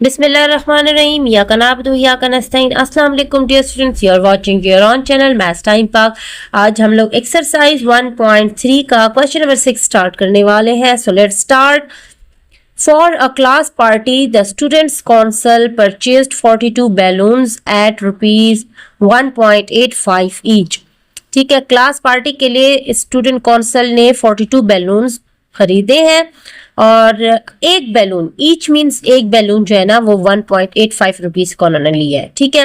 बिस्मिल्लाहिर्रहमानिर्रहीम या कनाबदु या कनस्ताइन। अस्सलाम वालेकुम dear students, you are watching your own channel maths time Pak. आज हम लोग एक्सरसाइज 1.3 का क्वेश्चन नंबर 6 स्टार्ट करने वाले हैं। So let's start. For a class party the students council purchased 42 balloons at rupees 1.85 each. ठीक है, क्लास पार्टी के लिए स्टूडेंट काउंसिल ने 42 बैलून्स खरीदे हैं और एक बैलून, ईच मीन्स एक बैलून जो है ना वो 1.85 रुपीज का उन्होंने लिया है। ठीक है,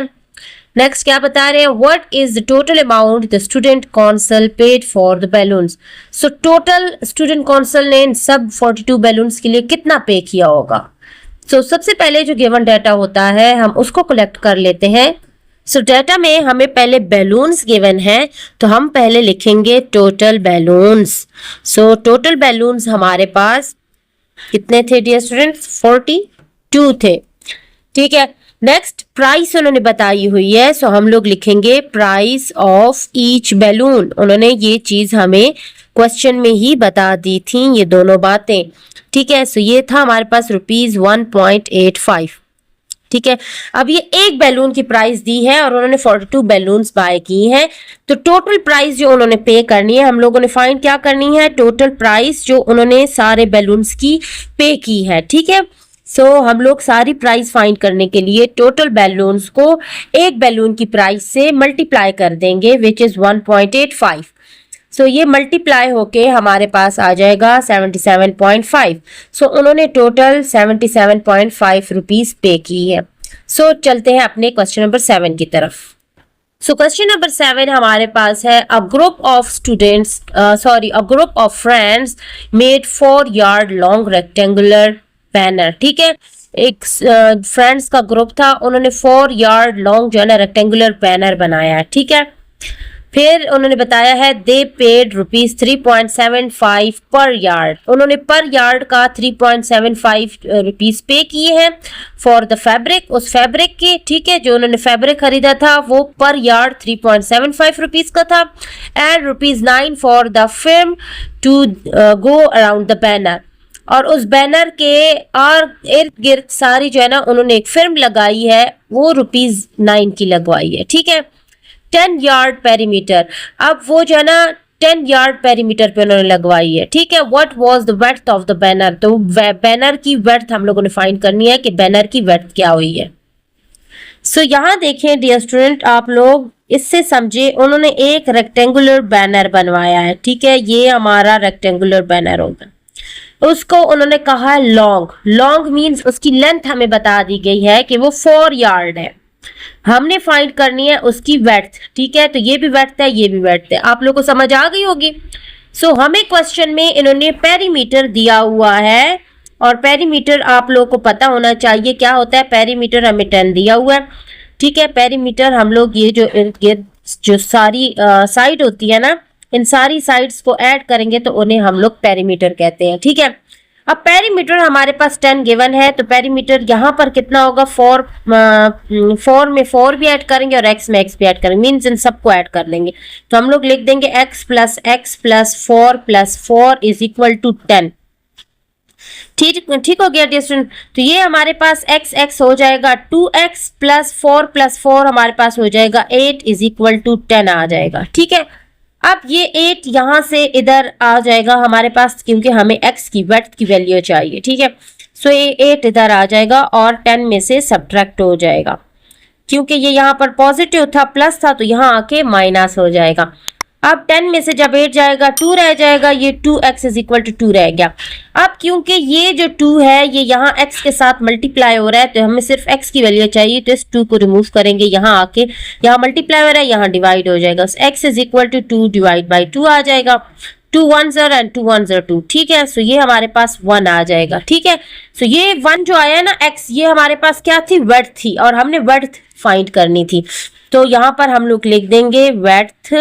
नेक्स्ट क्या बता रहे हैं, what is the total amount the student council paid for the balloons. So total student council ने इन सब 42 बैलून्स के लिए कितना पे किया होगा। सो सबसे पहले जो गिवन डाटा होता है हम उसको कलेक्ट कर लेते हैं। सो डाटा में हमें पहले बैलून्स गिवन है तो हम पहले लिखेंगे total balloons. So total balloons हमारे पास कितने थे डियर स्टूडेंट्स, 42 थे। ठीक है, नेक्स्ट प्राइस उन्होंने बताई हुई है, सो हम लोग लिखेंगे प्राइस ऑफ ईच बैलून। उन्होंने ये चीज हमें क्वेश्चन में ही बता दी थी ये दोनों बातें। ठीक है, सो ये था हमारे पास रुपीज 1.85। ठीक है, अब ये एक बैलून की प्राइस दी है और उन्होंने 42 बैलून्स बाय की हैं, तो टोटल प्राइस जो उन्होंने पे करनी है हम लोगों ने फाइंड क्या करनी है, टोटल प्राइस जो उन्होंने सारे बैलून्स की पे की है। ठीक है, सो हम लोग सारी प्राइस फाइंड करने के लिए टोटल बैलून्स को एक बैलून की प्राइस से मल्टीप्लाई कर देंगे विच इज 1.85। सो ये मल्टीप्लाई होके हमारे पास आ जाएगा 77.5। सो उन्होंने टोटल 77.5 रुपीज पे की है। सो चलते हैं अपने क्वेश्चन नंबर 7 की तरफ। सो क्वेश्चन नंबर 7 हमारे पास है, a group of students a group of friends made 4 yard long rectangular banner. ठीक है, एक फ्रेंड्स का ग्रुप था, उन्होंने 4 यार्ड लॉन्ग जो है ना रेक्टेंगुलर बैनर बनाया है। ठीक है, फिर उन्होंने बताया है दे पेड रुपीज 3.75 पर यार्ड। उन्होंने पर यार्ड का 3.75 रुपीज पे किए हैं फॉर द फैब्रिक, उस फैब्रिक के। ठीक है, जो उन्होंने फैब्रिक खरीदा था वो पर यार्ड 3.75 रुपीज का था। And rupees 9 for the film to go around the banner. और उस बैनर के और इर्द गिर्द सारी जो है ना उन्होंने एक फिल्म लगाई है, वो रुपीज 9 की लगवाई है। ठीक है, 10 यार्ड पेरीमीटर, अब वो जो है ना 10 यार्ड पेरीमीटर पे उन्होंने लगवाई है। ठीक है, what was the width of the banner, तो बैनर की वेड्थ हम लोगों ने फाइंड करनी है कि बैनर की वेड्थ क्या हुई है। सो यहाँ देखें डियर स्टूडेंट, आप लोग इससे समझे, उन्होंने एक रेक्टेंगुलर बैनर बनवाया है। ठीक है, ये हमारा रेक्टेंगुलर बैनर होगा, उसको उन्होंने कहा है लॉन्ग। लॉन्ग मीन्स उसकी लेंथ हमें बता दी गई है कि वो 4 यार्ड है, हमने फाइंड करनी है उसकी वेड्थ। ठीक है, तो ये भी वेड्थ है, ये भी वेड्थ है, आप लोगों को समझ आ गई होगी। सो हमें क्वेश्चन में इन्होंने पेरीमीटर दिया हुआ है और पेरीमीटर आप लोगों को पता होना चाहिए क्या होता है। पेरीमीटर हमें 10 दिया हुआ है। ठीक है, पेरीमीटर हम लोग ये जो सारी साइड होती है ना, इन सारी साइड्स को ऐड करेंगे तो उन्हें हम लोग पेरीमीटर कहते हैं। ठीक है, अब पेरीमीटर हमारे पास 10 गिवन है, तो पेरीमीटर यहाँ पर कितना होगा, 4 में 4 भी ऐड करेंगे और x में x भी ऐड करेंगे, मीन्स इन सबको ऐड कर लेंगे। तो हम लोग लिख देंगे x plus 4 is equal to 10। ठीक हो गया डियर स्टूडेंट। तो ये हमारे पास x हो जाएगा 2x प्लस 4 हमारे पास हो जाएगा 8 इज इक्वल टू 10 आ जाएगा। ठीक है, अब ये 8 यहां से इधर आ जाएगा हमारे पास क्योंकि हमें x की वेड्थ की वैल्यू चाहिए। ठीक है, सो ये 8 इधर आ जाएगा और 10 में से सब्ट्रैक्ट हो जाएगा, क्योंकि ये यहाँ पर पॉजिटिव था, प्लस था, तो यहाँ आके माइनस हो जाएगा। अब 10 में से जब 8 जाएगा 2 रह जाएगा, ये 2x इज इक्वल टू 2 रह गया। अब क्योंकि ये जो 2 है ये यहाँ x के साथ मल्टीप्लाई हो रहा है, तो हमें सिर्फ x की वैल्यू चाहिए, तो इस 2 को रिमूव करेंगे, यहाँ आके यहाँ मल्टीप्लाई हो रहा है, यहाँ डिवाइड हो जाएगा। x is equal to 2 divide by 2 आ जाएगा। 2 1s एंड 2 1s 2। ठीक है, सो ये हमारे पास 1 आ जाएगा। ठीक है, सो ये 1 जो आया ना x, ये हमारे पास क्या थी, वेड्थ थी, और हमने वेड्थ फाइंड करनी थी, तो यहाँ पर हम लोग लिख देंगे width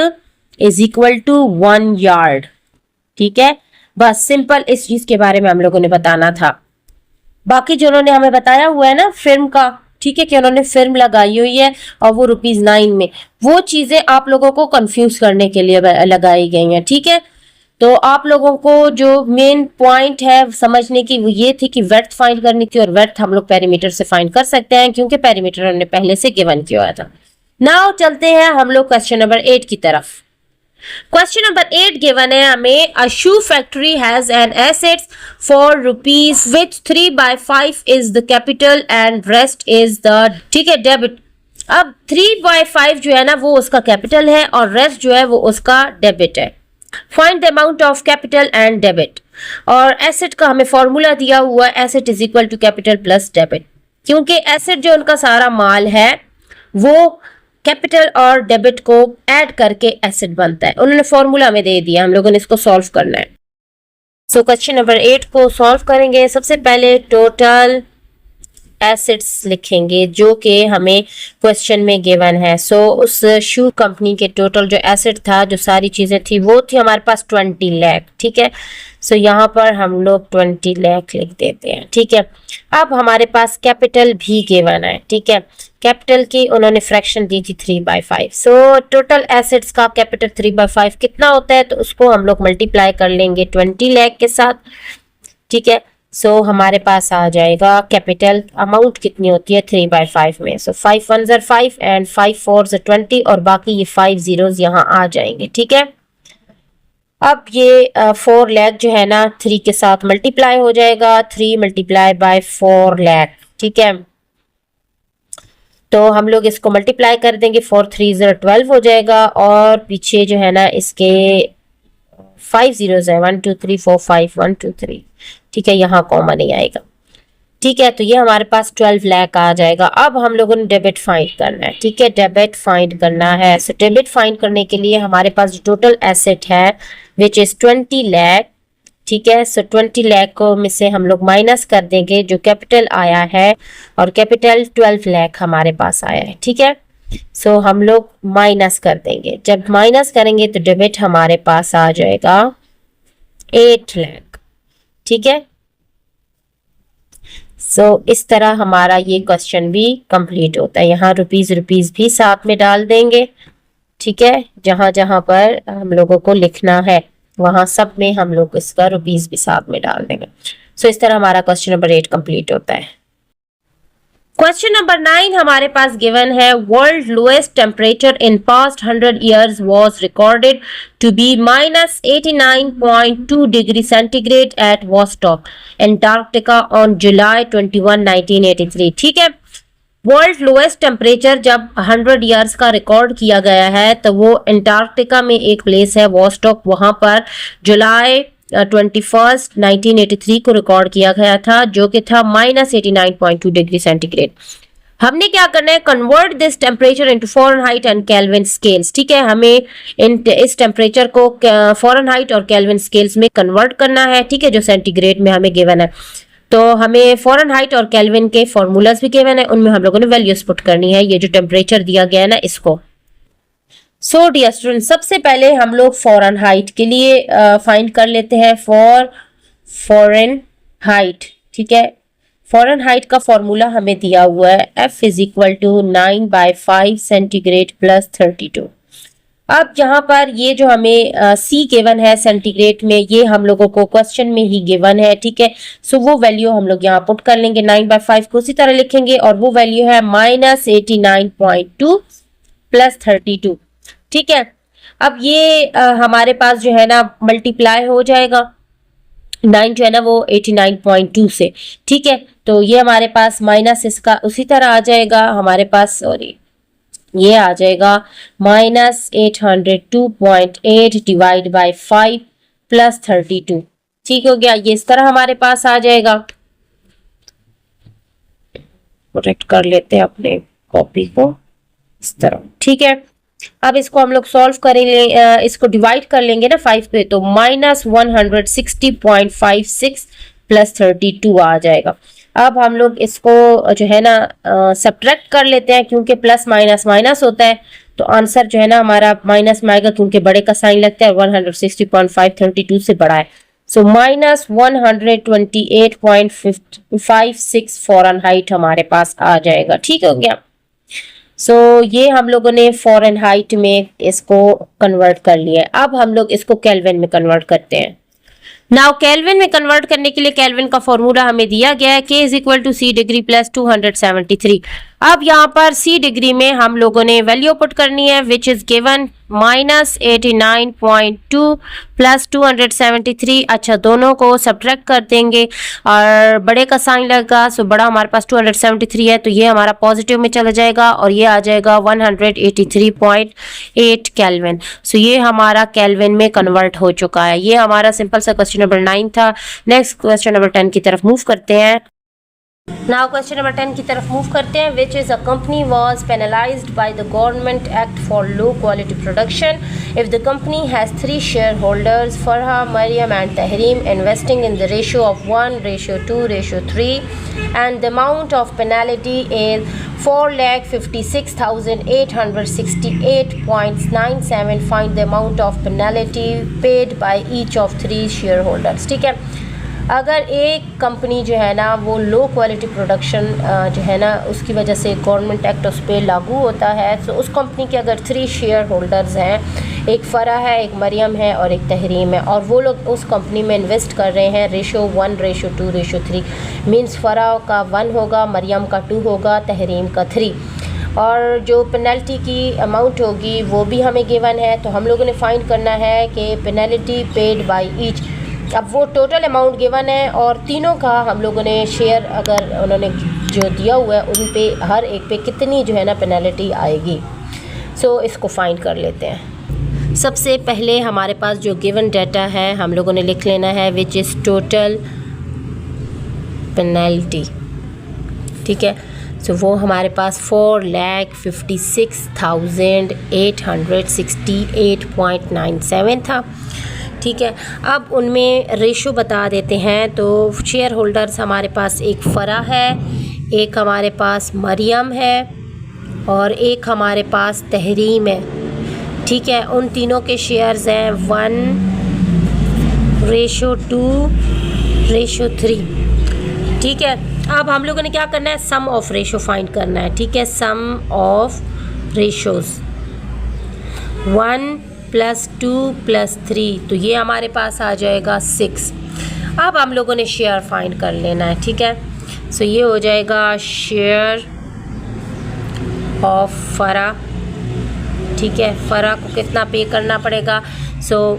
is equal to 1 yard. ठीक है, बस सिंपल इस चीज के बारे में हम लोगों ने बताना था। बाकी जो उन्होंने हमें बताया हुआ है ना फिल्म का, ठीक है, कि उन्होंने फिल्म लगाई हुई है और वो रुपीज 9 में, वो चीजें आप लोगों को कंफ्यूज करने के लिए लगाई गई हैं। ठीक है, तो आप लोगों को जो मेन पॉइंट है समझने की वो ये थी कि वर्थ फाइंड करनी थी, और वर्थ हम लोग पेरीमीटर से फाइंड कर सकते हैं क्योंकि पेरीमीटर हमने पहले से गिवन किया हुआ था। नाउ चलते हैं हम लोग क्वेश्चन नंबर 8 की तरफ। क्वेश्चन नंबर 8 गिवन है हमें, a shoe factory has an assets for rupees which 3/5 is the capital and rest is the, ठीक है, डेबिट। अब 3/5 जो है ना वो उसका कैपिटल है और रेस्ट जो है वो उसका डेबिट है। Find the amount of capital and debit. और एसेट का हमें फॉर्मूला दिया हुआ है, asset is equal to capital plus debit, क्योंकि एसेट जो उनका सारा माल है वो कैपिटल और डेबिट को ऐड करके एसेट बनता है। उन्होंने फॉर्मूला में दे दिया, हम लोगों ने इसको सॉल्व करना है। सो क्वेश्चन नंबर 8 को सॉल्व करेंगे। सबसे पहले टोटल एसेट्स लिखेंगे जो कि हमें क्वेश्चन में गिवन है। सो उस शू कंपनी के टोटल जो एसेट था, जो सारी चीजें थी, वो थी हमारे पास 20 लाख, ठीक है। सो यहाँ पर हम लोग 20 लाख लिख देते हैं, ठीक है। अब हमारे पास कैपिटल भी गिवन है, ठीक है। कैपिटल की उन्होंने फ्रैक्शन दी थी 3/5। सो टोटल एसेट्स का कैपिटल 3/5 कितना होता है, तो उसको हम लोग मल्टीप्लाई कर लेंगे 20 लाख के साथ, ठीक है। सो हमारे पास आ जाएगा कैपिटल अमाउंट कितनी होती है 3/5 में। सो 5 1 ज़र 5 एंड 5 4 ज़र 20 और बाकी ये 5 zeros यहाँ आ जाएंगे, ठीक है। अब ये 4 लाख जो है ना 3 के साथ मल्टीप्लाई हो जाएगा, 3 मल्टीप्लाई बाय 4 लाख, ठीक है। तो हम लोग इसको मल्टीप्लाई कर देंगे, 4 3 ज़र 12 हो जाएगा, और पीछे जो है ना इसके 5 zeros है, 1 2 3 4 5 1 2 3, ठीक है, यहाँ कॉमा नहीं आएगा, ठीक है। तो ये हमारे पास 12 लाख आ जाएगा। अब हम लोगों ने डेबिट फाइंड करना है, ठीक है, डेबिट फाइंड करना है। सो डेबिट फाइंड करने के लिए हमारे पास जो टोटल एसेट है विच इज 20 लाख, ठीक है। सो 20 लाख को में से हम लोग माइनस कर देंगे जो कैपिटल आया है, और कैपिटल 12 लाख हमारे पास आया है, ठीक है। सो हम लोग माइनस कर देंगे, जब माइनस करेंगे तो डेबिट हमारे पास आ जाएगा 8 लाख, ठीक है। सो इस तरह हमारा ये क्वेश्चन भी कंप्लीट होता है। यहाँ रुपीज भी साथ में डाल देंगे, ठीक है, जहां जहां पर हम लोगों को लिखना है वहां सब में हम लोग इसका रुपीज भी साथ में डाल देंगे। सो इस तरह हमारा क्वेश्चन नंबर 8 कंप्लीट होता है। क्वेश्चन नंबर 9 हमारे पास गिवन है, world lowest temperature in past 100 years was recorded to be -89.2 degree centigrade at Vostok, Antarctica on July 21, 1983, ठीक है। वर्ल्ड लोएस्ट टेम्परेचर जब 100 years का रिकॉर्ड किया गया है तो वो अंटार्कटिका में एक प्लेस है वॉस्टॉक, वहां पर जुलाई 21 1983 को रिकॉर्ड किया गया था, जो कि था -89.2 डिग्री सेंटीग्रेड। हमने क्या करना है, convert this temperature into Fahrenheit and kelvin scales, ठीक है। हमें इस टेम्परेचर को फ़ारेनहाइट और केल्विन स्केल्स में कन्वर्ट करना है, ठीक है, जो सेंटीग्रेड में हमें गिवन है। तो हमें फ़ारेनहाइट और केल्विन के फॉर्मूलाज भी गिवन है, उनमें हम लोगों ने वैल्यूज पुट करनी है, ये जो टेम्परेचर दिया गया है ना इसको। सो डियर स्टूडेंट, सबसे पहले हम लोग फ़ारेनहाइट के लिए फाइंड कर लेते हैं, फॉर फ़ारेनहाइट, ठीक है। फ़ारेनहाइट का फॉर्मूला हमें दिया हुआ है, F is equal to 9/5 centigrade plus 32। अब यहाँ पर ये जो हमें C गिवन है सेंटीग्रेड में, ये हम लोगों को क्वेश्चन में ही गिवन है, ठीक है। सो वो वैल्यू हम लोग यहाँ पुट कर लेंगे, 9/5 को उसी तरह लिखेंगे, और वो वैल्यू है -89.2 प्लस 32, ठीक है। अब ये हमारे पास जो है ना मल्टीप्लाई हो जाएगा, 9 जो है ना वो 89.2 से, ठीक है। तो ये हमारे पास माइनस इसका उसी तरह आ जाएगा, हमारे पास सॉरी ये आ जाएगा -802.8 डिवाइड बाय 5 प्लस 32, ठीक हो गया। ये इस तरह हमारे पास आ जाएगा। करेक्ट कर लेते हैं अपने कॉपी को इस तरह, ठीक है। अब इसको हम लोग सॉल्व करेंगे, इसको डिवाइड कर लेंगे ना 5 पे, तो -160.56 प्लस 32 आ जाएगा। अब हम लोग इसको जो है ना सब्ट्रैक्ट कर लेते हैं, क्योंकि प्लस माइनस माइनस होता है, तो आंसर जो है ना हमारा माइनस में आएगा, क्योंकि बड़े का साइन लगता है, 160.532 से बड़ा है। सो -128.56 फ़ारेनहाइट हमारे पास आ जाएगा, ठीक हो गया। सो ये हम लोगों ने फ़ारेनहाइट में इसको कन्वर्ट कर लिया है। अब हम लोग इसको केल्विन में कन्वर्ट करते हैं। नाउ केल्विन में कन्वर्ट करने के लिए केल्विन का फॉर्मूला हमें दिया गया है, K is equal to C degree plus 273। अब यहाँ पर सी डिग्री में हम लोगों ने वैल्यू पुट करनी है विच इज गिवन -89.2 प्लस 273। अच्छा, दोनों को सब्ट्रैक्ट कर देंगे और बड़े का साइन लगेगा। सो बड़ा हमारे पास 273 है, तो ये हमारा पॉजिटिव में चला जाएगा और ये आ जाएगा 183.8 केल्विन। सो ये हमारा केल्विन में कन्वर्ट हो चुका है। ये हमारा सिंपल सा क्वेश्चन नंबर 9 था। नेक्स्ट क्वेश्चन नंबर 10 की तरफ मूव करते हैं। नाउ क्वेश्चन नंबर 10 की तरफ मूव करते हैं। Which is a company was penalised by the government act for low quality production if the company has 3 share holders Farah, Mariam and Tahreem investing in the ratio of 1:2:3 and the amount of penalty is 4,56,868.97। Find the amount of penalty paid by each of 3 share holders. ठीक है, अगर एक company जो है ना वो लो quality production जो है ना उसकी वजह से गवर्नमेंट एक्ट उस पर लागू होता है, तो उस कंपनी के अगर 3 शेयर होल्डर्स हैं, एक फ़रा है, एक मरियम है और एक तहरीम है, और वो लोग उस कंपनी में इन्वेस्ट कर रहे हैं रेशो 1:2:3 मीन्स फ़रा का 1 होगा, मरियम का 2 होगा, तहरीम का 3। और जो पेनल्टी की अमाउंट होगी वो भी हमें गिवन है, तो हम लोगों ने फाइंड करना है कि पेनल्टी पेड बाय ईच। अब वो टोटल अमाउंट गिवन है और तीनों का हम लोगों ने शेयर अगर उन्होंने जो दिया हुआ है उन पे हर एक पे कितनी जो है ना पेनल्टी आएगी। सो इसको फाइंड कर लेते हैं। सबसे पहले हमारे पास जो गिवन डाटा है हम लोगों ने लिख लेना है विच इज़ टोटल पेनल्टी। ठीक है, सो वो हमारे पास 4,56,868.97 था। ठीक है, अब उनमें रेशो बता देते हैं। तो शेयर होल्डर्स हमारे पास एक फ़रा है, एक हमारे पास मरियम है और एक हमारे पास तहरीम है। ठीक है, उन तीनों के शेयर्स हैं 1:2:3। ठीक है, अब हम लोगों ने क्या करना है, सम ऑफ रेशो फाइंड करना है। ठीक है, सम ऑफ रेशोज़ 1 + 2 + 3, तो ये हमारे पास आ जाएगा 6। अब हम लोगों ने शेयर फाइंड कर लेना है। ठीक है, सो ये हो जाएगा शेयर ऑफ फ़रा। ठीक है, फ़रा को कितना पे करना पड़ेगा। सो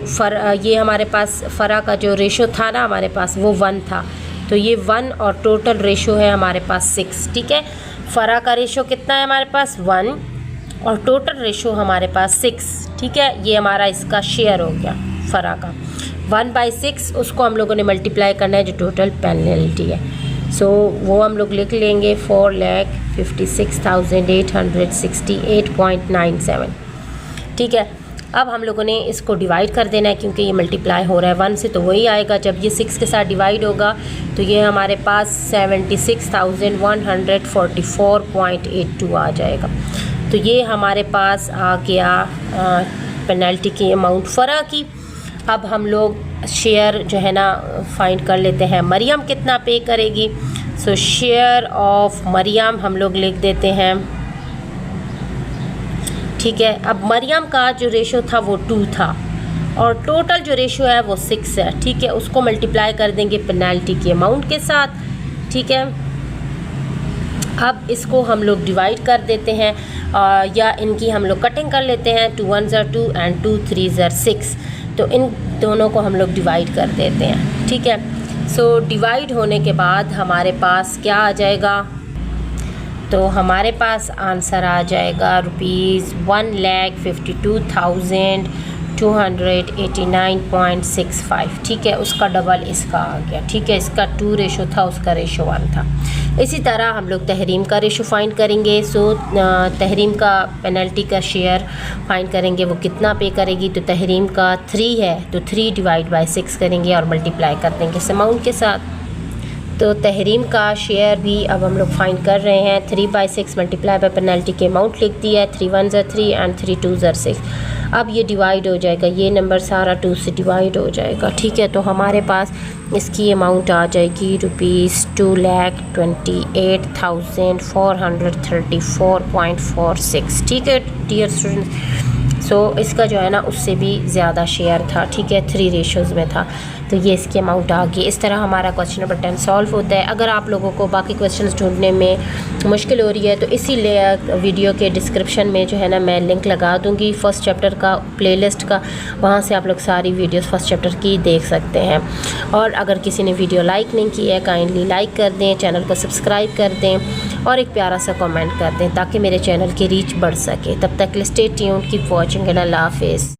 ये हमारे पास फ़रा का जो रेशो था ना हमारे पास वो 1 था, तो ये 1 और टोटल रेशो है हमारे पास 6। ठीक है, फ़रा का रेशो कितना है हमारे पास 1 और टोटल रेशो हमारे पास 6। ठीक है, ये हमारा इसका शेयर हो गया फ़रा का 1/6, उसको हम लोगों ने मल्टीप्लाई करना है जो टोटल पेनल्टी है। सो वो हम लोग लिख लेंगे 4,56,868.97। ठीक है, अब हम लोगों ने इसको डिवाइड कर देना है क्योंकि ये मल्टीप्लाई हो रहा है 1 से, तो वही आएगा। जब ये 6 के साथ डिवाइड होगा तो ये हमारे पास 76,144.82 आ जाएगा। तो ये हमारे पास आ गया पेनल्टी की अमाउंट फ़रा की। अब हम लोग शेयर जो है ना फाइंड कर लेते हैं, मरियम कितना पे करेगी। सो शेयर ऑफ मरियम हम लोग लिख देते हैं। ठीक है, अब मरियम का जो रेशो था वो 2 था और टोटल जो रेशो है वो 6 है। ठीक है, उसको मल्टीप्लाई कर देंगे पेनल्टी की अमाउंट के साथ। ठीक है, अब इसको हम लोग डिवाइड कर देते हैं या इनकी हम लोग कटिंग कर लेते हैं। 2 1 = 2 एंड 2 3 = 6, तो इन दोनों को हम लोग डिवाइड कर देते हैं। ठीक है, सो डिवाइड होने के बाद हमारे पास क्या आ जाएगा, तो हमारे पास आंसर आ जाएगा ₹1,52,289.65। ठीक है, उसका डबल इसका आ गया। ठीक है, इसका 2 रेशो था, उसका रेशो 1 था। इसी तरह हम लोग तहरीम का रेशो फाइंड करेंगे। सो तहरीम का पेनल्टी का शेयर फाइंड करेंगे, वो कितना पे करेगी। तो तहरीम का 3 है, तो 3/6 करेंगे और मल्टीप्लाई कर देंगे इस अमाउंट के साथ। तो तहरीम का शेयर भी अब हम लोग फाइंड कर रहे हैं। 3/6 मल्टीप्लाई बाय पेनल्टी की अमाउंट लिख दी है। 3 1 = 3 एंड 3 2 = 6। अब ये डिवाइड हो जाएगा, ये नंबर सारा 2 से डिवाइड हो जाएगा, ठीक है। तो हमारे पास इसकी अमाउंट आ जाएगी ₹2,28,434.46, ठीक है डियर स्टूडेंट्स। सो इसका जो है ना उससे भी ज़्यादा शेयर था, ठीक है, 3 रेशोज़ में था। तो ये इसकी अमाउंट आ गई। इस तरह हमारा क्वेश्चन नंबर 10 सॉल्व होता है। अगर आप लोगों को बाकी क्वेश्चंस ढूंढने में मुश्किल हो रही है तो इसीलिए वीडियो के डिस्क्रिप्शन में जो है ना मैं लिंक लगा दूंगी फर्स्ट चैप्टर का प्लेलिस्ट का, वहाँ से आप लोग सारी वीडियोस फर्स्ट चैप्टर की देख सकते हैं। और अगर किसी ने वीडियो लाइक नहीं की है काइंडली लाइक कर दें, चैनल को सब्सक्राइब कर दें और एक प्यारा सा कमेंट कर दें ताकि मेरे चैनल की रीच बढ़ सके। तब तक stay tuned, keep watching and अल्लाह हाफिज़।